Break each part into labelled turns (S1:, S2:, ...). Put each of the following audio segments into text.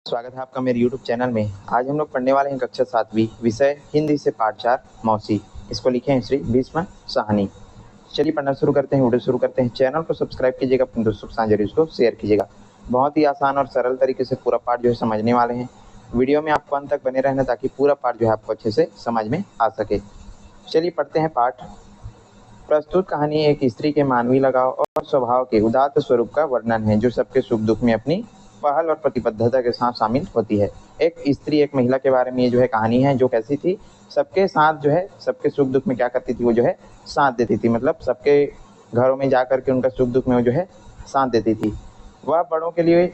S1: स्वागत है आपका मेरे YouTube चैनल में। आज हम लोग पढ़ने वाले हैं कक्षा 7वीं, विषय हिंदी से पाठ 4 मौसी। इसको लिखे हैं श्री भीष्म साहनी। चलिए पढ़ना शुरू करते हैं, वीडियो शुरू करते हैं। चैनल को सब्सक्राइब कीजिएगा, अपने दोस्तों के साथ जरूर इसको शेयर कीजिएगा। बहुत ही आसान और सरल तरीके से पूरा पाठ जो है समझने वाले हैं। वीडियो में आपको अंत तक बने रहना ताकि पूरा पाठ जो है आपको अच्छे से समझ में आ सके। चलिए पढ़ते हैं पाठ। प्रस्तुत कहानी एक स्त्री के मानवीय लगाव और स्वभाव के उदात्त स्वरूप का वर्णन है, जो सबके सुख दुख में अपनी पहल और प्रतिबद्धता के साथ शामिल होती है। एक स्त्री, एक महिला के बारे में ये जो है कहानी है, जो कैसी थी, सबके साथ जो है सबके सुख दुख में क्या करती थी, वो जो है साथ देती थी। मतलब सबके घरों में जाकर के उनका सुख दुख में वो जो है साथ देती थी। वह बड़ों के लिए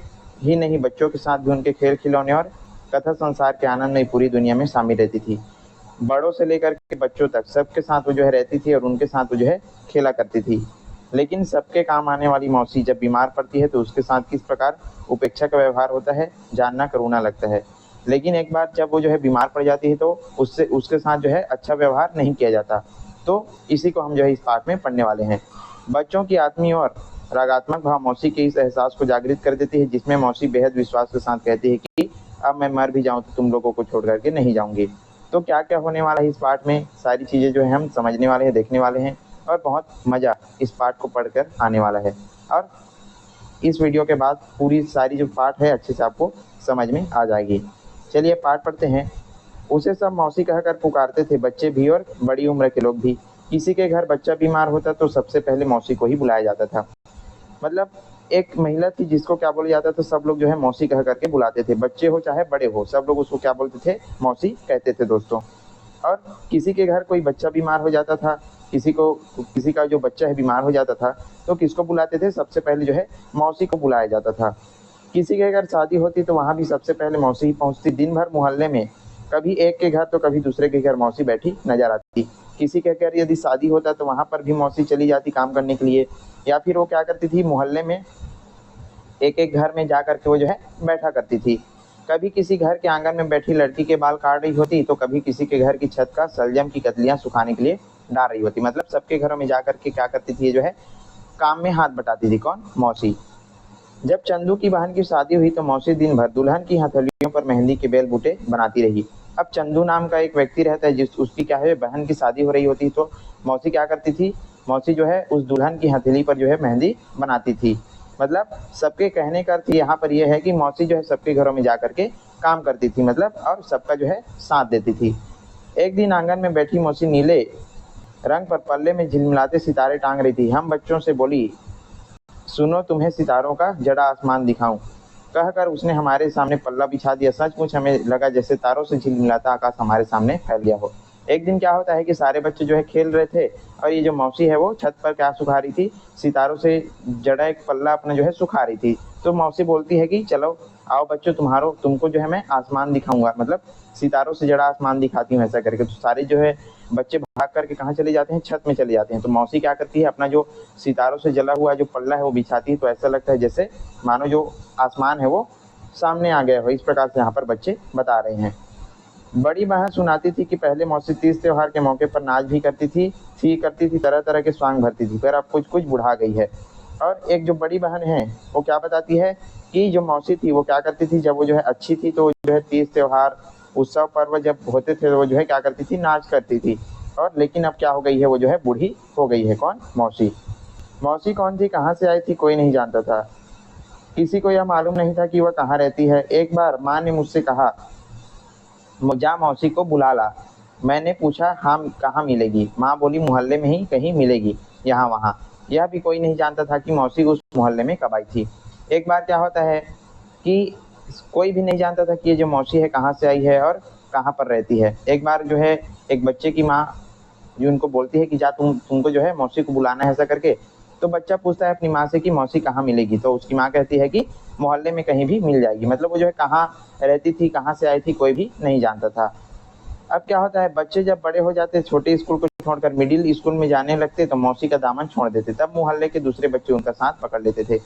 S1: ही नहीं, बच्चों के साथ भी उनके खेल खिलौने और कथा संसार के आनंद में पूरी दुनिया में शामिल रहती थी। बड़ों से लेकर के बच्चों तक सबके साथ वो जो है रहती थी और उनके साथ वो जो है खेला करती थी। लेकिन सबके काम आने वाली मौसी जब बीमार पड़ती है तो उसके साथ किस प्रकार उपेक्षा का व्यवहार होता है, जानना करुणा लगता है। लेकिन एक बार जब वो जो है बीमार पड़ जाती है तो उससे उसके साथ जो है अच्छा व्यवहार नहीं किया जाता। तो इसी को हम जो है इस पाठ में पढ़ने वाले हैं। बच्चों की आत्मीय और रागात्मक भाव मौसी के इस एहसास को जागृत कर देती है, जिसमें मौसी बेहद विश्वास के साथ कहती है कि अब मैं मर भी जाऊं तो तुम लोगों को छोड़ करके नहीं जाऊंगी। तो क्या क्या होने वाला है इस पाठ में, सारी चीज़ें जो है हम समझने वाले हैं, देखने वाले हैं और बहुत मज़ा इस पाठ को पढ़कर आने वाला है। और इस वीडियो के बाद पूरी सारी जो पाठ है अच्छे से आपको समझ में आ जाएगी। चलिए पाठ पढ़ते हैं। उसे सब मौसी कहकर पुकारते थे, बच्चे भी और बड़ी उम्र के लोग भी। किसी के घर बच्चा बीमार होता तो सबसे पहले मौसी को ही बुलाया जाता था। मतलब एक महिला थी जिसको क्या बोला जाता था, सब लोग जो है मौसी कह करके बुलाते थे। बच्चे हो चाहे बड़े हो, सब लोग उसको क्या बोलते थे, मौसी कहते थे दोस्तों। और किसी के घर कोई बच्चा बीमार हो जाता था, किसी का जो बच्चा है बीमार हो जाता था तो किसको बुलाते थे, सबसे पहले जो है मौसी को बुलाया जाता था। किसी के घर शादी होती तो वहाँ भी सबसे पहले मौसी ही पहुँचती। दिन भर मोहल्ले में कभी एक के घर तो कभी दूसरे के घर मौसी बैठी नजर आती। किसी के घर यदि शादी होता तो वहाँ पर भी मौसी चली जाती काम करने के लिए, या फिर वो क्या करती थी, मोहल्ले में एक एक घर में जा करके वो जो है बैठा करती थी। कभी किसी घर के आंगन में बैठी लड़की के बाल काट रही होती तो कभी किसी के घर की छत का सलजम की कतलियां सुखाने के लिए डाल रही होती। मतलब सबके घरों में जा करके क्या करती थी, ये जो है काम में हाथ बटाती थी। कौन, मौसी। जब चंदू की बहन की शादी हुई तो मौसी दिन भर दुल्हन की हथेलियों पर मेहंदी के बेल बूटे बनाती रही। अब चंदू नाम का एक व्यक्ति रहता है, जिस उसकी क्या है, बहन की शादी हो रही होती तो मौसी क्या करती थी, मौसी जो है उस दुल्हन की हथेली पर जो है मेहंदी बनाती थी। मतलब सबके कहने का अर्थ यहाँ पर यह है कि मौसी जो है सबके घरों में जा करके काम करती थी, मतलब और सबका जो है साथ देती थी। एक दिन आंगन में बैठी मौसी नीले रंग पर पल्ले में झिलमिलाते सितारे टांग रही थी। हम बच्चों से बोली, सुनो तुम्हें सितारों का जड़ा आसमान दिखाऊं। कहकर उसने हमारे सामने पल्ला बिछा दिया। सचमुच हमें लगा जैसे तारों से झिलमिलाता आकाश हमारे सामने फैल गया हो। एक दिन क्या होता है कि सारे बच्चे जो है खेल रहे थे और ये जो मौसी है वो छत पर क्या सुखा रही थी, सितारों से जड़ा एक पल्ला अपना जो है सुखा रही थी। तो मौसी बोलती है कि चलो आओ बच्चों, तुमको जो है मैं आसमान दिखाऊंगा, मतलब सितारों से जड़ा आसमान दिखाती हूँ, ऐसा करके। तो सारे जो है बच्चे भाग करके कहाँ चले जाते हैं, छत में चले जाते हैं। तो मौसी क्या करती है, अपना जो सितारों से जला हुआ जो पल्ला है वो बिछाती है, तो ऐसा लगता है जैसे मानो जो आसमान है वो सामने आ गया हो। इस प्रकार से यहाँ पर बच्चे बता रहे हैं। बड़ी बहन सुनाती थी कि पहले मौसी तीज त्योहार के मौके पर नाच भी करती थी, तरह तरह के स्वांग भरती थी, पर अब कुछ कुछ बुढ़ा गई है। और एक जो बड़ी बहन है वो क्या बताती है कि जो मौसी थी वो क्या करती थी, जब वो जो है अच्छी थी तो जो है तीज त्योहार उत्सव पर्व जब होते थे तो वो जो है क्या करती थी, नाच करती थी। और लेकिन अब क्या हो गई है, वो जो है बूढ़ी हो गई है। कौन, मौसी। मौसी कौन थी, कहाँ से आई थी, कोई नहीं जानता था। किसी को यह मालूम नहीं था कि वह कहाँ रहती है। एक बार माँ ने मुझसे कहा, जा मौसी को बुला ला। मैंने पूछा, हाँ कहाँ मिलेगी? माँ बोली, मोहल्ले में ही कहीं मिलेगी, यहाँ वहाँ। यह भी कोई नहीं जानता था कि मौसी उस मोहल्ले में कब आई थी। एक बार क्या होता है कि कोई भी नहीं जानता था कि ये जो मौसी है कहाँ से आई है और कहाँ पर रहती है। एक बार जो है एक बच्चे की माँ जो उनको बोलती है कि जा तुमको जो है मौसी को बुलाना है, ऐसा करके। तो बच्चा पूछता है अपनी माँ से कि मौसी कहाँ मिलेगी, तो उसकी माँ कहती है कि मोहल्ले में कहीं भी मिल जाएगी। मतलब वो जो है कहाँ रहती थी, कहाँ से आई थी, कोई भी नहीं जानता था। अब क्या होता है, बच्चे जब बड़े हो जाते, छोटे स्कूल को छोड़कर मिडिल स्कूल में जाने लगते तो मौसी का दामन छोड़ देते। तब मोहल्ले के दूसरे बच्चे उनका साथ पकड़ लेते थे।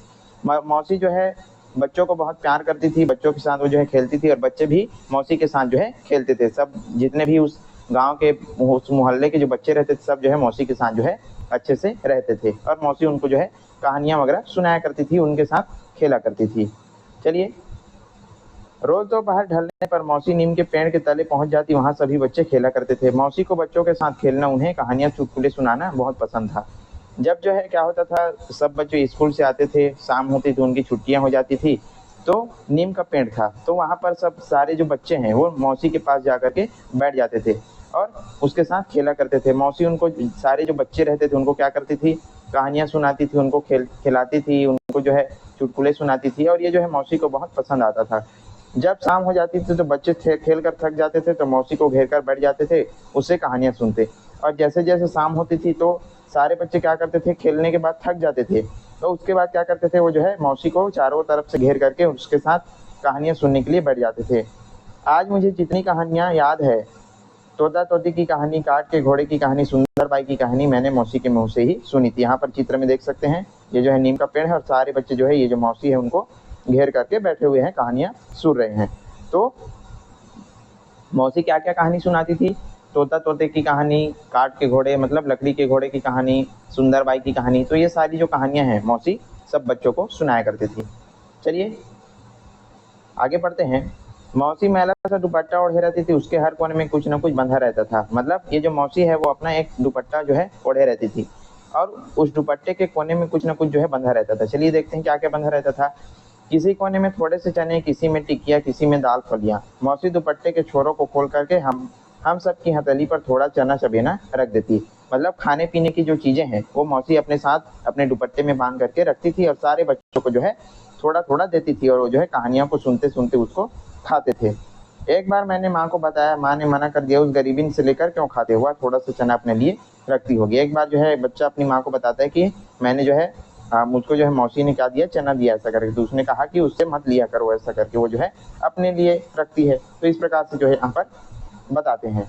S1: मौसी जो है बच्चों को बहुत प्यार करती थी, बच्चों के साथ वो जो है खेलती थी और बच्चे भी मौसी के साथ जो है खेलते थे। सब जितने भी उस गांव के उस मोहल्ले के जो बच्चे रहते थे सब जो है मौसी के साथ जो है अच्छे से रहते थे और मौसी उनको जो है कहानियां वगैरह सुनाया करती थी, उनके साथ खेला करती थी। चलिए रोज दोपहर ढलने पर मौसी नीम के पेड़ के तले पहुंच जाती। वहां सभी बच्चे खेला करते थे। मौसी को बच्चों के साथ खेलना, उन्हें कहानियां चुटकुले सुनाना बहुत पसंद था। जब जो है क्या होता था, सब बच्चे स्कूल से आते थे, शाम होती थी, उनकी छुट्टियां हो जाती थी, तो नीम का पेड़ था, तो वहां पर सब सारे जो बच्चे हैं वो मौसी के पास जाकर के बैठ जाते थे और उसके साथ खेला करते थे। मौसी उनको, सारे जो बच्चे रहते थे उनको क्या करती थी, कहानियां सुनाती थी, उनको खिलाती थी, उनको जो है चुटकुले सुनाती थी, और ये जो है मौसी को बहुत पसंद आता था। जब शाम हो जाती थी तो बच्चे खेल कर थक जाते थे, तो मौसी को घेर कर बैठ जाते थे, उससे कहानियां सुनते। और जैसे जैसे शाम होती थी तो सारे बच्चे क्या करते थे, खेलने के बाद थक जाते थे, तो उसके बाद क्या करते थे, वो जो है मौसी को चारों तरफ से घेर करके उसके साथ कहानियां सुनने के लिए बैठ जाते थे। आज मुझे जितनी कहानियां याद है, तोता तोती की कहानी, काठ के घोड़े की कहानी, सुंदर बाई की कहानी, मैंने मौसी के मुंह से ही सुनी थी। यहाँ पर चित्र में देख सकते हैं, ये जो है नीम का पेड़ है और सारे बच्चे जो है, ये जो मौसी है उनको घेर करके बैठे हुए हैं, कहानियां सुन रहे हैं। तो मौसी क्या क्या कहानी सुनाती थी, तोता तोते की कहानी, काठ के घोड़े मतलब लकड़ी के घोड़े की कहानी, सुंदर बाई की कहानी, तो ये सारी जो कहानियां हैं मौसी सब बच्चों को सुनाया करती थी। चलिए आगे बढ़ते हैं। मौसी मैला सा दुपट्टा ओढ़े रहती थी, उसके हर कोने में कुछ न कुछ बंधा रहता था। मतलब ये जो मौसी है वो अपना एक दुपट्टा जो है ओढ़े रहती थी, और उस दुपट्टे के कोने में कुछ न कुछ जो है बंधा रहता था। चलिए देखते हैं क्या क्या बंधा रहता था। किसी कोने में थोड़े से चने, किसी में टिकिया, किसी में दाल फलियां। मौसी दुपट्टे के छोरों को खोल करके हम सब की हथेली पर थोड़ा चना चबेना रख देती। मतलब खाने पीने की जो चीजें हैं वो मौसी अपने साथ अपने दुपट्टे में बांध करके रखती थी, और सारे बच्चों को जो है थोड़ा थोड़ा देती थी, और वो जो है कहानियों को सुनते सुनते उसको खाते थे। एक बार मैंने माँ को बताया, माँ ने मना कर दिया, उस गरीबी से लेकर क्यों खाते हुआ, थोड़ा सा चना अपने लिए रखती होगी। एक बार जो है बच्चा अपनी माँ को बताता है कि मैंने जो है मुझको जो है मौसी ने क्या दिया, चना दिया ऐसा करके, तो उसने कहा कि उससे मत लिया करो ऐसा करके, वो जो है अपने लिए रखती है। तो इस प्रकार से जो है यहाँ पर बताते हैं।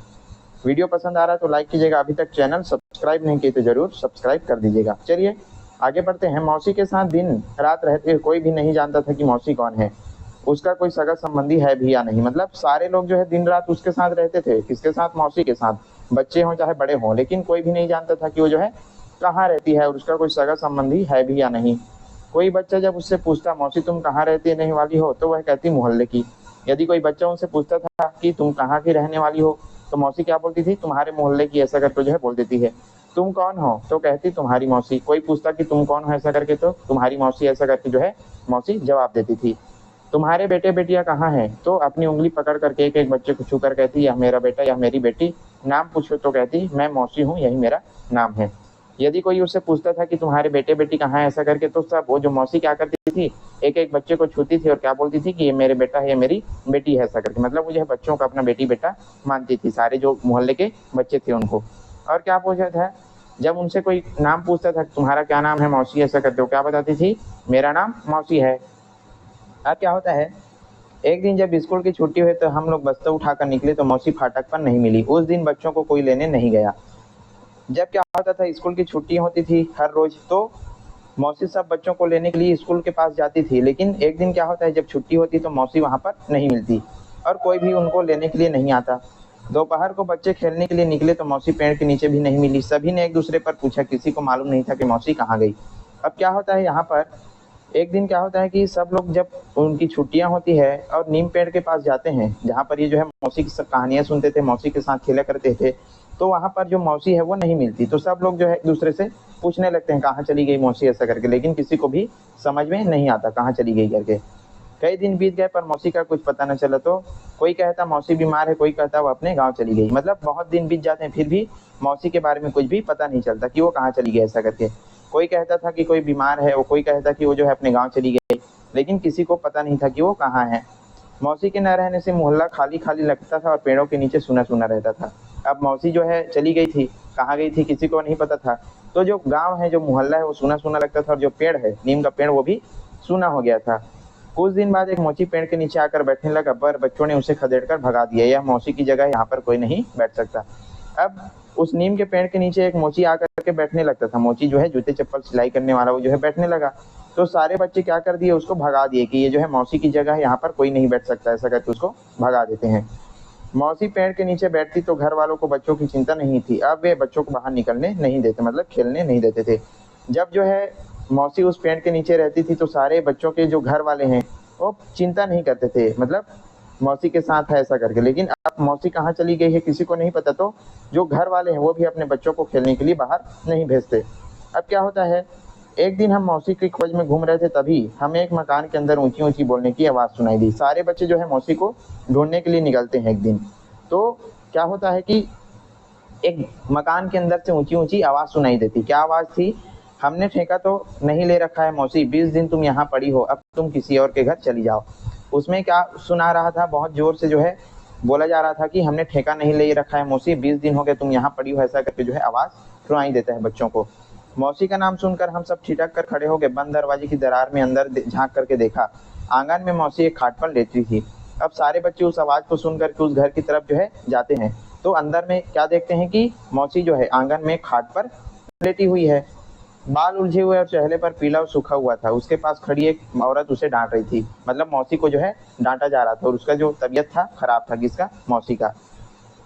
S1: वीडियो पसंद आ रहा है तो लाइक कीजिएगा, अभी तक चैनल सब्सक्राइब नहीं किए तो जरूर सब्सक्राइब कर दीजिएगा। चलिए आगे बढ़ते हैं। मौसी के साथ दिन रात रहते हुए कोई भी नहीं जानता था कि मौसी कौन है, उसका कोई सगा संबंधी है भी या नहीं। मतलब सारे लोग जो है दिन रात उसके साथ रहते थे, किसके साथ, मौसी के साथ, बच्चे हों चाहे बड़े हों, लेकिन कोई भी नहीं जानता था कि वो जो है कहाँ रहती है और उसका कोई सगा संबंधी है भी या नहीं। कोई बच्चा जब उससे पूछता मौसी तुम कहाँ रहती रहने वाली हो, तो वह कहती मोहल्ले की। यदि कोई बच्चा उनसे पूछता था कि तुम कहाँ की रहने वाली हो, तो मौसी क्या बोलती थी, तुम्हारे मोहल्ले की ऐसा करके जो है बोल देती है। तुम कौन हो, तो कहती तुम्हारी मौसी। कोई पूछता कि तुम कौन हो ऐसा करके, तो तुम्हारी मौसी ऐसा करके जो है मौसी जवाब देती थी। तुम्हारे बेटे बेटियां कहाँ हैं, तो अपनी उंगली पकड़ करके एक एक बच्चे को छू कर कहती यह मेरा बेटा, यह मेरी बेटी। नाम पूछो तो कहती मैं मौसी हूँ, यही मेरा नाम है। यदि कोई उससे पूछता था कि तुम्हारे बेटे बेटी कहाँ है ऐसा करके, तो सब वो जो मौसी क्या करती थी, एक एक बच्चे को छूती थी और क्या बोलती थी कि ये मेरे बेटा है, ये मेरी बेटी है ऐसा करके। मतलब वो जो है बच्चों का अपना बेटी बेटा मानती थी, सारे जो मोहल्ले के बच्चे थे उनको। और क्या पूछा था, जब उनसे कोई नाम पूछता था तुम्हारा क्या नाम है मौसी ऐसा करते हो, क्या बताती थी, मेरा नाम मौसी है। अब क्या होता है, एक दिन जब स्कूल की छुट्टी हुई तो हम लोग बस्ता उठाकर निकले, तो मौसी फाटक पर नहीं मिली। उस दिन बच्चों को कोई लेने नहीं गया। जब क्या होता था, स्कूल की छुट्टी होती थी हर रोज, तो मौसी सब बच्चों को लेने के लिए स्कूल के पास जाती थी। लेकिन एक दिन क्या होता है, जब छुट्टी होती तो मौसी वहां पर नहीं मिलती और कोई भी उनको लेने के लिए नहीं आता। दोपहर को बच्चे खेलने के लिए निकले तो मौसी पेड़ के नीचे भी नहीं मिली। सभी ने एक दूसरे पर पूछा, किसी को मालूम नहीं था कि मौसी कहाँ गई। अब क्या होता है, यहाँ पर एक दिन क्या होता है कि सब लोग जब उनकी छुट्टियां होती है और नीम पेड़ के पास जाते हैं, जहाँ पर ये जो है मौसी की सब कहानियां सुनते थे, मौसी के साथ खेला करते थे, तो वहां पर जो मौसी है वो नहीं मिलती। तो सब लोग जो है एक दूसरे से पूछने लगते हैं कहाँ चली गई मौसी ऐसा करके, लेकिन किसी को भी समझ में नहीं आता कहाँ चली गई करके। कई दिन बीत गए पर मौसी का कुछ पता न चला। तो कोई कहता मौसी बीमार है, कोई कहता वो अपने गाँव चली गई। मतलब बहुत दिन बीत जाते हैं फिर भी मौसी के बारे में कुछ भी पता नहीं चलता कि वो कहाँ चली गई ऐसा करके। कोई कहता था कि कोई बीमार है, वो कोई कहता कि वो जो है अपने गाँव चली गई, लेकिन किसी को पता नहीं था कि वो कहाँ है। मौसी के न रहने से मोहल्ला खाली खाली लगता था और पेड़ों के नीचे सूना सूना रहता था। अब मौसी जो है चली गई थी, कहाँ गई थी किसी को नहीं पता था। तो जो गांव है, जो मोहल्ला है, वो सूना सूना लगता था, और जो पेड़ है नीम का पेड़ वो भी सूना हो गया था। कुछ दिन बाद एक मौसी पेड़ के नीचे आकर बैठने लगा, पर बच्चों ने उसे खदेड़कर भगा दिया। यह मौसी की जगह, यहाँ पर कोई नहीं बैठ सकता। अब उस नीम के पेड़ के नीचे एक मोची आकर के बैठने लगता था। मोची जो है जूते चप्पल सिलाई करने वाला, वो जो है बैठने लगा। तो सारे बच्चे क्या कर दिए, उसको भगा दिए कि ये जो है मौसी की जगह है, यहाँ पर कोई नहीं बैठ सकता ऐसा करके उसको भगा देते हैं। मौसी पेड़ के नीचे बैठती तो घर वालों को बच्चों की चिंता नहीं थी। अब वे बच्चों को बाहर निकलने नहीं देते, मतलब खेलने नहीं देते थे। जब जो है मौसी उस पेड़ के नीचे रहती थी तो सारे बच्चों के जो घर वाले हैं वो चिंता नहीं करते थे, मतलब मौसी के साथ है ऐसा करके। लेकिन अब मौसी कहाँ चली गई है किसी को नहीं पता, तो जो घर वाले हैं वो भी अपने बच्चों को खेलने के लिए बाहर नहीं भेजते। अब क्या होता है, एक दिन हम मौसी की खोज में घूम रहे थे, तभी हमें एक मकान के अंदर ऊंची ऊंची बोलने की आवाज़ सुनाई दी। सारे बच्चे जो है मौसी को ढूंढने के लिए निकलते हैं एक दिन। तो क्या होता है कि एक मकान के अंदर से ऊंची ऊंची आवाज़ सुनाई देती। क्या आवाज़ थी, हमने ठेका तो नहीं ले रखा है मौसी, 20 दिन तुम यहाँ पड़ी हो, अब तुम किसी और के घर चली जाओ। उसमें क्या सुना रहा था, बहुत जोर से जो है बोला जा रहा था कि हमने ठेका नहीं ले रखा है मौसी, 20 दिन हो गए तुम यहाँ पड़ी हो, ऐसा करके जो है आवाज़ सुनाई देता है बच्चों को। मौसी का नाम सुनकर हम सब ठिठक कर खड़े हो गए। बंद दरवाजे की दरार में अंदर झांक करके देखा, आंगन में मौसी एक खाट पर लेटी थी। अब सारे बच्चे उस आवाज़ को सुन करके उस घर की तरफ जो है जाते हैं, तो अंदर में क्या देखते हैं कि मौसी जो है आंगन में खाट पर लेटी हुई है, बाल उलझे हुए और चेहरे पर पीला और सूखा हुआ था। उसके पास खड़ी एक औरत उसे डांट रही थी, मतलब मौसी को जो है डांटा जा रहा था, और उसका जो तबीयत था खराब था, किसका, मौसी का।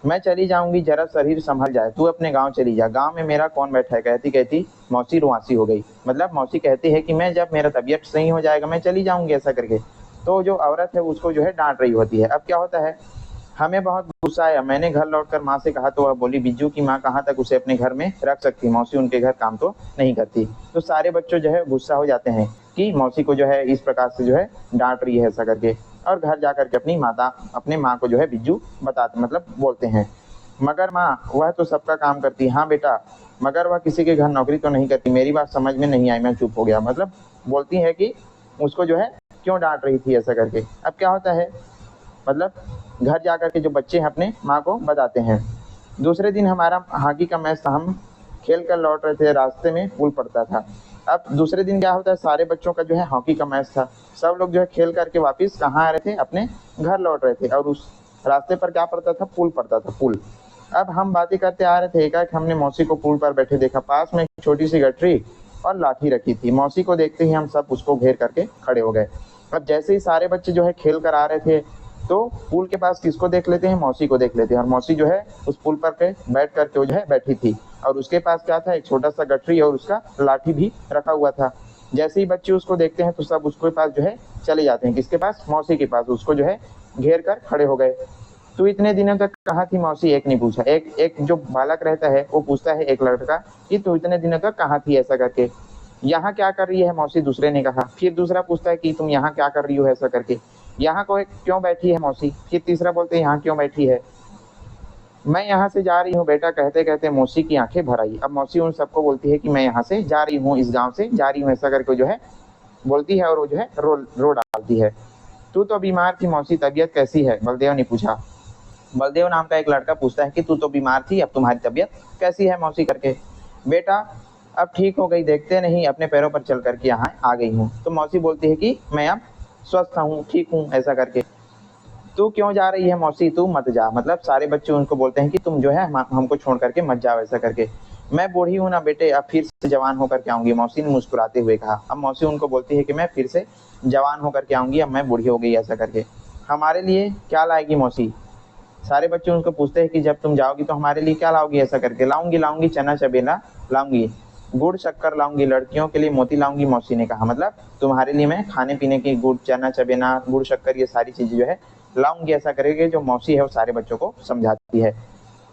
S1: मैं चली जाऊंगी, जरा शरीर संभल जाए, तू अपने गांव चली जा, गांव में मेरा कौन बैठा है। कहती कहती मौसी रुआंसी हो गई, मतलब मौसी कहती है कि मैं जब मेरा तबीयत सही हो जाएगा मैं चली जाऊंगी, ऐसा करके। तो जो औरत है उसको जो है डांट रही होती है। अब क्या होता है, हमें बहुत गुस्सा आया। मैंने घर लौटकर माँ से कहा, तो वह बोली, बिज्जू की माँ कहाँ तक उसे अपने घर में रख सकती, मौसी उनके घर काम तो नहीं करती। तो सारे बच्चों जो है गुस्सा हो जाते हैं कि मौसी को जो है इस प्रकार से जो है डांट रही है, ऐसा करके। और घर जाकर के अपने माँ को जो है बिज्जू बताते, मतलब बोलते हैं, मगर माँ वह तो सबका काम करती है। हाँ बेटा, मगर वह किसी के घर नौकरी तो नहीं करती। मेरी बात समझ में नहीं आई, मैं चुप हो गया। मतलब बोलती है कि उसको जो है क्यों डांट रही थी, ऐसा करके। अब क्या होता है, मतलब घर जाकर के जो बच्चे हैं अपने माँ को बताते हैं। दूसरे दिन हमारा हॉकी का मैच था, हम खेल कर लौट रहे थे, रास्ते में पुल पड़ता था। अब दूसरे दिन क्या होता है, सारे बच्चों का जो है हॉकी का मैच था, सब लोग जो है खेल करके वापस कहाँ आ रहे थे, अपने घर लौट रहे थे, और उस रास्ते पर क्या पड़ता था, पुल पड़ता था, पुल। अब हम बातें करते आ रहे थे, एकाएक हमने मौसी को पुल पर बैठे देखा। पास में एक छोटी सी गठरी और लाठी रखी थी। मौसी को देखते ही हम सब उसको घेर करके खड़े हो गए। अब जैसे ही सारे बच्चे जो है खेल कर आ रहे थे, तो पुल के पास किसको देख लेते हैं, मौसी को देख लेते हैं। और मौसी जो है उस पुल पर के बैठ करके जो है बैठी थी, और उसके पास क्या था, एक छोटा सा गठरी और उसका लाठी भी रखा हुआ था। जैसे ही बच्चे उसको देखते हैं तो सब उसके पास जो है चले जाते हैं, किसके पास, मौसी के पास। उसको जो है घेर कर खड़े हो गए। तू इतने दिनों तक कहाँ थी मौसी, एक नहीं पूछा। एक जो बालक रहता है वो पूछता है एक लड़का कि तू इतने दिनों तक कहाँ थी, ऐसा करके। यहाँ क्या कर रही है मौसी, दूसरे ने कहा। फिर दूसरा पूछता है कि तुम यहाँ क्या कर रही हो, ऐसा करके। यहाँ को क्यों बैठी है मौसी। फिर तीसरा बोलते हैं यहाँ क्यों बैठी है। मैं यहाँ से जा रही हूँ बेटा, कहते कहते मौसी की आंखें भर आई। अब मौसी उन सबको बोलती है कि मैं यहाँ से जा रही हूँ, इस गांव से जा रही हूँ, ऐसा करके जो है बोलती है, और वो जो है रो डालती है। तू तो बीमार थी मौसी, तबीयत कैसी है, बलदेव ने पूछा। बलदेव नाम का एक लड़का पूछता है कि तू तो बीमार थी, अब तुम्हारी तबीयत कैसी है मौसी, करके। बेटा अब ठीक हो गई, देखते नहीं अपने पैरों पर चल करके यहाँ आ गई हूँ। तो मौसी बोलती है कि मैं अब स्वस्थ हूँ, ठीक हूँ, ऐसा करके। तू क्यों जा रही है मौसी, तू मत जा। मतलब सारे बच्चे उनको बोलते हैं कि तुम जो है हमको छोड़ करके मत जाओ, ऐसा करके। मैं बूढ़ी हूँ ना बेटे, अब फिर से जवान होकर के आऊंगी, मौसी ने मुस्कुराते हुए कहा। अब मौसी उनको बोलती है कि मैं फिर से जवान होकर के आऊंगी, अब मैं बूढ़ी हो गई, ऐसा करके। हमारे लिए क्या लाएगी मौसी। सारे बच्चे उनको पूछते हैं कि जब तुम जाओगी तो हमारे लिए क्या लाओगी, ऐसा करके। लाऊंगी चना चबेना लाऊंगी, गुड़ शक्कर लाऊंगी, लड़कियों के लिए मोती लाऊंगी, मौसी ने कहा। मतलब तुम्हारे लिए मैं खाने पीने की गुड़ चना चबेना गुड़ शक्कर ये सारी चीजें जो है लाऊंगी, ऐसा करेगी। जो मौसी है वो सारे बच्चों को समझाती है।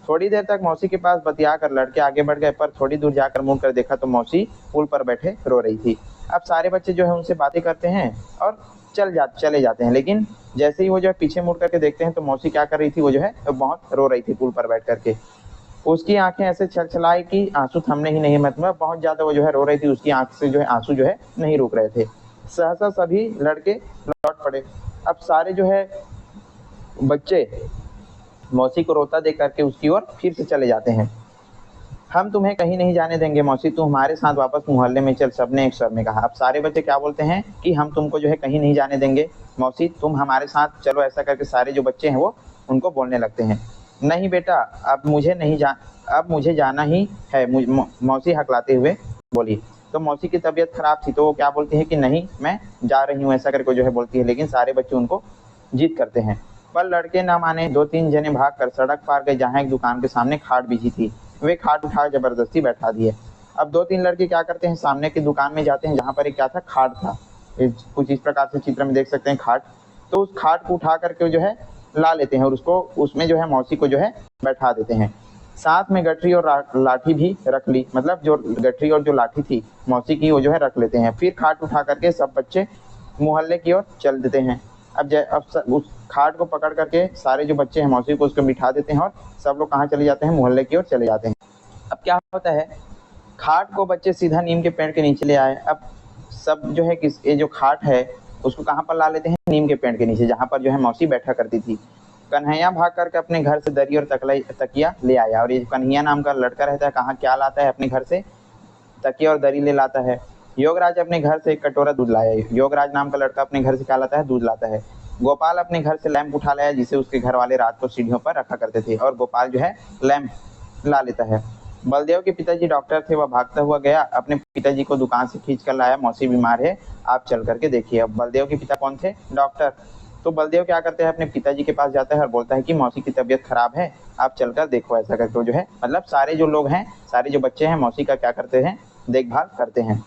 S1: थोड़ी देर तक मौसी के पास बतिया कर लड़के आगे बढ़ गए, पर थोड़ी दूर जाकर मुड़ कर देखा तो मौसी पुल पर बैठे रो रही थी। अब सारे बच्चे जो है उनसे बातें करते हैं और चले जाते हैं। लेकिन जैसे ही वो जो है पीछे मुड़ करके देखते हैं तो मौसी क्या कर रही थी, वो जो है बहुत रो रही थी पुल पर बैठ करके। उसकी आंखें ऐसे छलछलाई कि आंसू थमने ही नहीं, मतलब बहुत ज्यादा वो जो है रो रही थी, उसकी आंख से जो है आंसू जो है नहीं रुक रहे थे। सहसा सभी लड़के लौट पड़े। अब सारे जो है बच्चे मौसी को रोता देख करके उसकी ओर फिर से चले जाते हैं। हम तुम्हें कहीं नहीं जाने देंगे मौसी, तू हमारे साथ वापस मोहल्ले में चल, सबने एक स्वर में कहा। अब सारे बच्चे क्या बोलते हैं कि हम तुमको जो है कहीं नहीं जाने देंगे मौसी, तुम हमारे साथ चलो, ऐसा करके सारे जो बच्चे हैं वो उनको बोलने लगते हैं। नहीं बेटा, अब मुझे जाना ही है, मौसी हकलाते हुए बोली। तो मौसी की तबीयत खराब थी, तो वो क्या बोलती है कि नहीं मैं जा रही हूँ, ऐसा करके जो है बोलती है। लेकिन सारे बच्चे उनको जीत करते हैं, पर लड़के न माने। 2-3 जने भाग कर सड़क पार गए, जहाँ एक दुकान के सामने खाट बिछी थी। वे खाट उठा जबरदस्ती बैठा दिए। अब 2-3 लड़के क्या करते हैं, सामने की दुकान में जाते हैं, जहाँ पर एक क्या था, खाट था। कुछ इस प्रकार से चित्र में देख सकते हैं खाट। तो उस खाट को उठा करके जो है ला लेते हैं और उसको उसमें जो है मौसी को जो है बैठा देते हैं। साथ में गठरी और लाठी भी रख ली, मतलब जो गठरी और जो लाठी थी मौसी की वो जो है रख लेते हैं। फिर खाट उठा करके सब बच्चे मोहल्ले की ओर चल देते हैं। उस खाट को पकड़ करके सारे जो बच्चे हैं मौसी को उसको बिठा देते हैं और सब लोग कहाँ चले जाते हैं, मोहल्ले की ओर चले जाते हैं। अब क्या होता है, खाट को बच्चे सीधा नीम के पेड़ के नीचे ले आए। अब सब जो है ये जो खाट है उसको कहाँ पर ला लेते हैं, नीम के पेड़ के नीचे, जहाँ पर जो है मौसी बैठा करती थी। कन्हैया भाग करके अपने घर से दरी और तकिया ले आया। और ये कन्हैया नाम का लड़का रहता है, कहाँ क्या लाता है, अपने घर से तकिया और दरी ले लाता है। योगराज अपने घर से एक कटोरा दूध लाया। योगराज नाम का लड़का अपने घर से क्या लाता है, दूध लाता है। गोपाल अपने घर से लैंप उठा लाया, जिसे उसके घर वाले रात को सीढ़ियों पर रखा करते थे, और गोपाल जो है लैंप ला लेता है। बलदेव के पिताजी डॉक्टर थे, वह भागता हुआ गया, अपने पिताजी को दुकान से खींच कर लाया। मौसी बीमार है, आप चल करके देखिए। अब बलदेव के पिता कौन थे, डॉक्टर। तो बलदेव क्या करते हैं, अपने पिताजी के पास जाता है और बोलता है कि मौसी की तबीयत खराब है, आप चलकर देखो। ऐसा करके जो है मतलब सारे जो लोग हैं, सारे जो बच्चे हैं मौसी का क्या करते हैं, देखभाल करते हैं।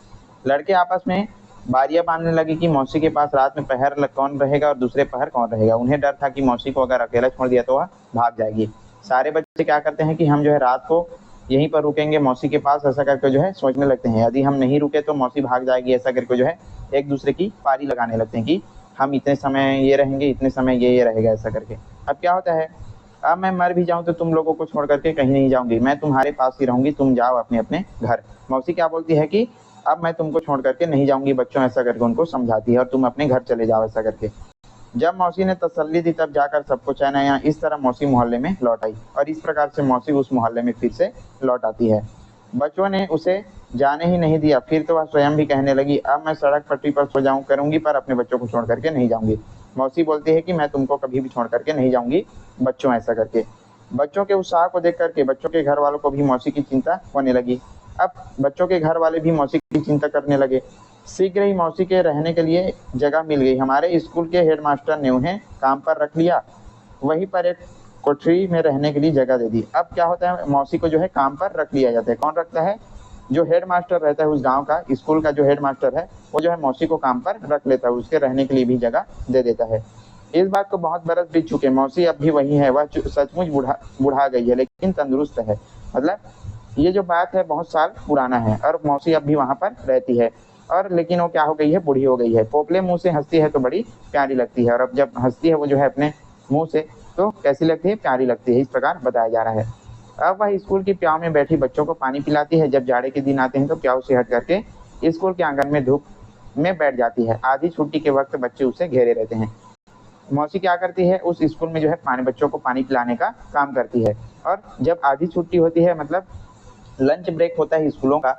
S1: लड़के आपस में बारियां बांधने लगे कि मौसी के पास रात में पहर कौन रहेगा और दूसरे पहर कौन रहेगा। उन्हें डर था कि मौसी को अगर अकेला छोड़ दिया तो वह भाग जाएगी। सारे बच्चे क्या करते हैं कि हम जो है रात को यहीं पर रुकेंगे मौसी के पास, ऐसा करके जो है सोचने लगते हैं। यदि हम नहीं रुके तो मौसी भाग जाएगी, ऐसा करके जो है एक दूसरे की पारी लगाने लगते हैं कि हम इतने समय ये रहेंगे, इतने समय ये रहेगा, ऐसा करके। अब क्या होता है, अब मैं मर भी जाऊं तो तुम लोगों को छोड़ करके कहीं नहीं जाऊंगी, मैं तुम्हारे पास ही रहूंगी, तुम जाओ अपने अपने घर। मौसी क्या बोलती है कि अब मैं तुमको छोड़ करके नहीं जाऊंगी बच्चों, ऐसा करके उनको समझाती है, और तुम अपने घर चले जाओ, ऐसा करके। जब मौसी ने तसल्ली दी तब जाकर सबको चैन आया। इस तरह मौसी मोहल्ले में लौट आई, और इस प्रकार से मौसी उस मोहल्ले में फिर से लौट आती है। बच्चों ने उसे जाने ही नहीं दिया। फिर तो वह स्वयं भी कहने लगी, अब मैं सड़क पट्टी पर सो जाऊं करूंगी, पर अपने बच्चों को छोड़ करके नहीं जाऊंगी। मौसी बोलती है कि मैं तुमको कभी भी छोड़ करके नहीं जाऊंगी बच्चों, ऐसा करके। बच्चों के उत्साह को देख करके बच्चों के घर वालों को भी मौसी की चिंता होने लगी। अब बच्चों के घर वाले भी मौसी की चिंता करने लगे। शीघ्र ही मौसी के रहने के लिए जगह मिल गई। हमारे स्कूल के हेडमास्टर ने उन्हें काम पर रख लिया, वहीं पर एक कोठरी में रहने के लिए जगह दे दी। अब क्या होता है, मौसी को जो है काम पर रख लिया जाता है। कौन रखता है, जो हेडमास्टर रहता है उस गांव का, स्कूल का जो हेडमास्टर है वो जो है मौसी को काम पर रख लेता है, उसके रहने के लिए भी जगह दे देता है। इस बात को बहुत बरस बीत चुके, मौसी अब भी वही है। वह सचमुच बुढ़ा गई है लेकिन तंदुरुस्त है। मतलब ये जो बात है बहुत साल पुराना है, और मौसी अब भी वहां पर रहती है, और लेकिन वो क्या हो गई है, बूढ़ी हो गई है। पोपले मुंह से हंसती है तो बड़ी प्यारी लगती है, और अब जब हंसती है वो जो है अपने मुंह से, तो कैसी लगती है, प्यारी लगती है, इस प्रकार बताया जा रहा है। अब वह स्कूल की प्याव में बैठी बच्चों को पानी पिलाती है। जब जाड़े के दिन आते हैं तो प्याव से हट करके स्कूल के आंगन में धूप में बैठ जाती है। आधी छुट्टी के वक्त बच्चे उसे घेरे रहते हैं। मौसी क्या करती है, उस स्कूल में जो है बच्चों को पानी पिलाने का काम करती है। और जब आधी छुट्टी होती है, मतलब लंच ब्रेक होता है स्कूलों का,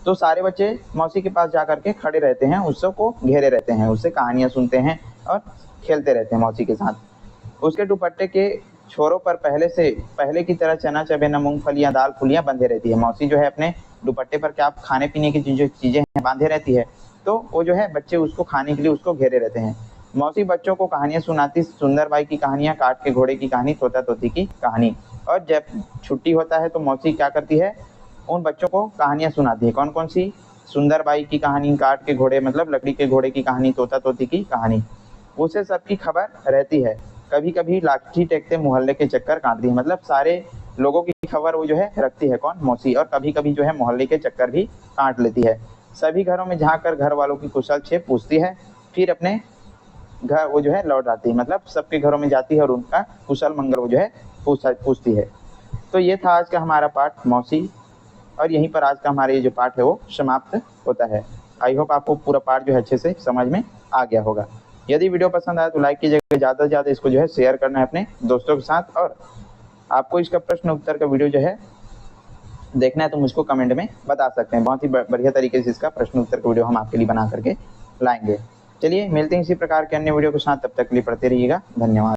S1: तो सारे बच्चे मौसी के पास जा करके खड़े रहते हैं, उसको घेरे रहते हैं, उससे कहानियां सुनते हैं और खेलते रहते हैं मौसी के साथ। उसके दुपट्टे के छोरों पर पहले की तरह चना चबेना मूंगफलियां दाल फुलियां बंधे रहती है। मौसी जो है अपने दुपट्टे पर क्या खाने पीने की जो चीजें हैं बांधे रहती है, तो वो जो है बच्चे उसको खाने के लिए उसको घेरे रहते हैं। मौसी बच्चों को कहानियां सुनाती, सुंदरबाई की कहानियां, काट के घोड़े की कहानी, तोता तोती की कहानी। और जब छुट्टी होता है तो मौसी क्या करती है, उन बच्चों को कहानियां सुनाती है। कौन कौन सी, सुंदरबाई की कहानी, काट के घोड़े मतलब लकड़ी के घोड़े की कहानी, तोता तोती की कहानी। उसे सबकी खबर रहती है। कभी कभी लाठी टेकते मोहल्ले के चक्कर काटती है, मतलब सारे लोगों की खबर वो जो है रखती है, कौन, मौसी। और कभी कभी जो है मोहल्ले के चक्कर भी काट लेती है। सभी घरों में झाँक कर घर वालों की कुशल छेप पूछती है, फिर अपने घर वो जो है लौट आती है, मतलब सबके घरों में जाती है और उनका कुशल मंगल वो जो है पूछती है। तो ये था आज का हमारा पाठ मौसी, और यहीं पर आज का हमारा ये जो पाठ है वो समाप्त होता है। आई होप आपको पूरा पाठ जो है अच्छे से समझ में आ गया होगा। यदि वीडियो पसंद आया तो लाइक कीजिएगा, ज़्यादा से ज़्यादा इसको जो है शेयर करना है अपने दोस्तों के साथ, और आपको इसका प्रश्न उत्तर का वीडियो जो है देखना है तो मुझको कमेंट में बता सकते हैं। बहुत ही बढ़िया तरीके से इसका प्रश्न उत्तर का वीडियो हम आपके लिए बना करके लाएंगे। चलिए मिलते हैं इसी प्रकार के अन्य वीडियो के साथ, तब तक के लिए पढ़ते रहिएगा। धन्यवाद।